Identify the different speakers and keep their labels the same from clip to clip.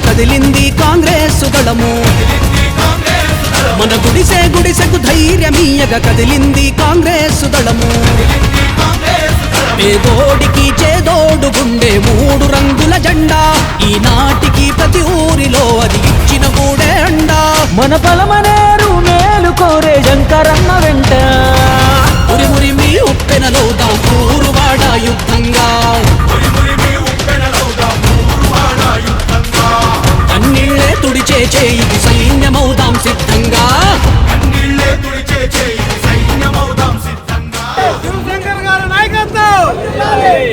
Speaker 1: కదిలింది కాంగ్రెస్ దళము. మన గుడిసెకు ధైర్యమీయగ కదిలింది కాంగ్రెస్ దళము. పేదోడికి చేదోడు గుండె 3 రంగుల జెండా, ఈనాటికి ప్రతి ఊరిలో అది ఇచ్చిన గూడే అండా.
Speaker 2: మన బలమనేరు మేలు కోరే శంకరన్న వెంట
Speaker 1: ఉరిమురిమి ఉప్పెనలవుదాం ఊరువాడ యుద్ధంగా. కన్నీళ్ళే తుడిచే చేయికి సైన్యమవుదాం సిద్ధంగా.
Speaker 3: శివశంకర్ గారి నాయకత్వం,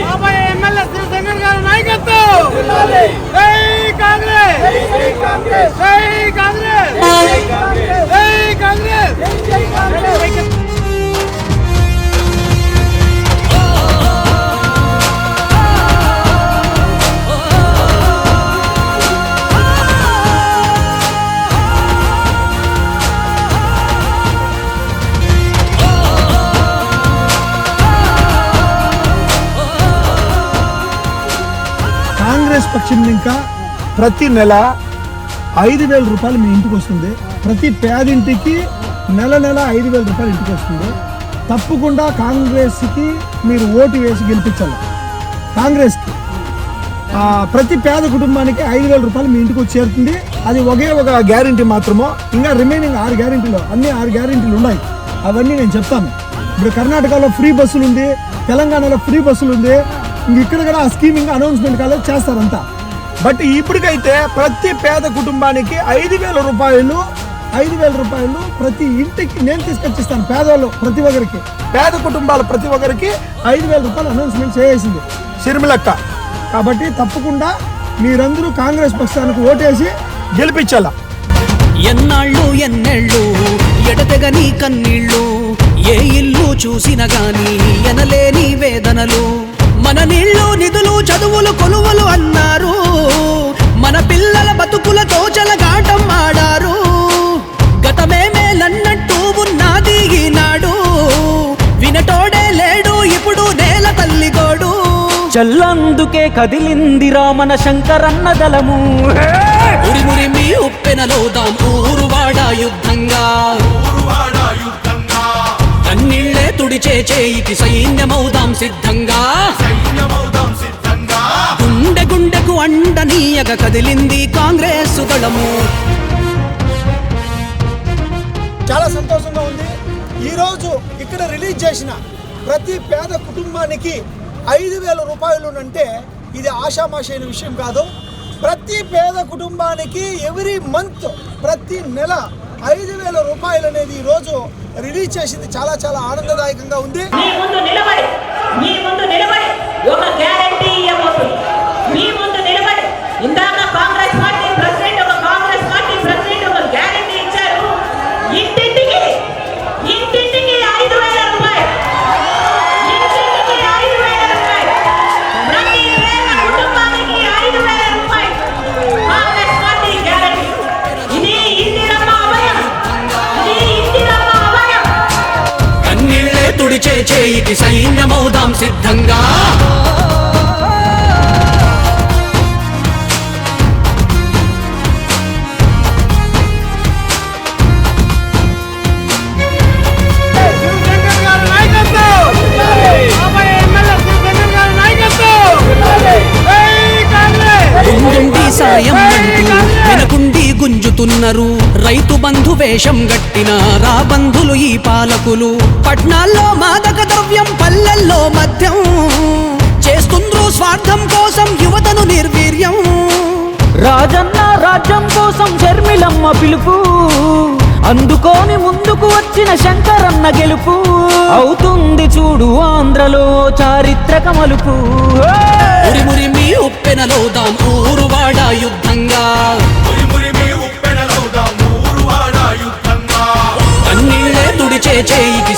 Speaker 3: బాబాయ్ ఎమ్మెల్యే శివశంకర్ గారి నాయకత్వం. జై కాంగ్రెస్, జై కాంగ్రెస్, జై కాంగ్రెస్, జై కాంగ్రెస్, జై కాంగ్రెస్.
Speaker 4: కాంగ్రెస్ పక్షం ఇంకా ప్రతి నెల 5,000 రూపాయలు మీ ఇంటికి వస్తుంది. ప్రతి పేదింటికి నెల 5,000 రూపాయలు ఇంటికి వస్తుంది. తప్పకుండా కాంగ్రెస్కి మీరు ఓటు వేసి గెలిపించాలి. కాంగ్రెస్కి ప్రతి పేద కుటుంబానికి 5,000 రూపాయలు మీ ఇంటికి వచ్చి చేరుతుంది. అది ఒకే ఒక గ్యారంటీ మాత్రమో, ఇంకా రిమైనింగ్ 6 గ్యారంటీలు, అన్ని 6 గ్యారంటీలు ఉన్నాయి. అవన్నీ నేను చెప్తాను. ఇప్పుడు కర్ణాటకలో ఫ్రీ బస్సులు ఉంది, తెలంగాణలో ఫ్రీ బస్సులు ఉంది. ఇక్కడ కూడా ఆ స్కీమ్ ఇంకా అనౌన్స్మెంట్ కాలేదు, చేస్తారంతా. బట్ ఇప్పటికైతే ప్రతి పేద కుటుంబానికి 5,000 రూపాయలు ప్రతి ఇంటికి నేను తీసుకొచ్చిస్తాను. పేదవాళ్ళు ప్రతి ఒక్కరికి, పేద కుటుంబాలు ప్రతి ఒక్కరికి 5,000 రూపాయలు అనౌన్స్మెంట్ చేసింది షర్మిలక్క. కాబట్టి తప్పకుండా మీరందరూ కాంగ్రెస్ పక్షానికి ఓటేసి గెలిపించాల.
Speaker 1: ఎన్నాళ్ళు ఎన్నెళ్ళు ఎడతెగని కన్నీళ్ళు, ఏ ఇల్లు చూసిన గాని ఎనలేని వేదనలు. మన నీళ్ళు నిధులు చదువులు కొలువులు అన్నారు, మన పిల్లల బతుకులతో చెలగాటం ఆడారు. గతమే మేలన్నట్టు ఉన్నది ఈనాడు, వినటోడే లేడు ఇప్పుడు నేల తల్లిగోడు.
Speaker 2: చల్లందుకే కదిలిందిరా మన శంకరన్న దళము.
Speaker 1: ఉరిమురిమి ఉప్పెనలవుదాం ఊరువాడ యుద్ధంగా. కన్నీళ్ళే తుడిచే చేయికి సైన్యమవుదాం సిద్ధంగా. గుండెకు అండనీయగ కదిలింది కాంగ్రెస్ దళము.
Speaker 4: చాలా సంతోషంగా ఉంది. ఈరోజు ఇక్కడ రిలీజ్ చేసిన ప్రతి పేద కుటుంబానికి 5,000 రూపాయలు అంటే ఇది ఆషామాషైన విషయం కాదు. ప్రతి పేద కుటుంబానికి ఎవ్రీ మంత్ ప్రతి నెల 5,000 రూపాయలు అనేది ఈరోజు రిలీజ్ చేసింది. చాలా చాలా ఆనందదాయకంగా ఉంది.
Speaker 5: మీ ముందు నిలబడి ఒక గ్యారెంటీ ఇవ్వబోతుంది. మీ ముందు నిలబడి ఇందాక కాంగ్రెస్ పార్టీ ప్రెసిడెంట్ ఒక గ్యారెంటీ ఇచ్చారు. ఇంటింటికి 5,000 రూపాయలు, ఇంటింటికి 5,000 రూపాయలు, ప్రతి పేద కుటుంబానికి 5,000 రూపాయలు. Congress party guarantee. ఇది ఇందిరమ్మ అభయం, ఇది ఇందిరమ్మ అభయం.
Speaker 1: కన్నీళ్ళే తుడిచే చేయికి సైన్యమవుదాం సిద్ధంగా.
Speaker 3: శివశంకర్ గారి నాయకత్వం, బాబాయ్ ఎమ్మెల్యే శివశంకర్ గారి నాయకత్వం. జై కాంగ్రెస్,
Speaker 1: గుండెండి సాయం అంటూ వెనకుండి గుంజుతున్నారు. రైతు బంధు వేషం గట్టిన రా బంధులు ఈ పాలకులు. పట్నాల్లో మాదక ద్రవ్యం, పల్లెల్లో మద్యం చేస్తుండ్రు స్వార్థం కోసం యువతను నిర్వీర్యం.
Speaker 2: రాజన్న రాజ్యం కోసం షర్మిలమ్మ పిలుపు, అందుకోని ముందుకు వచ్చిన శంకరన్న గెలుపు. అవుతుంది చూడు ఆంధ్రలో చారిత్రక మలుపు.
Speaker 1: ఉరిమురిమి ఉప్పెనలవుదాం ఊరువాడ యుద్ధంగా. కన్నీళ్ళే తుడిచే చేయికి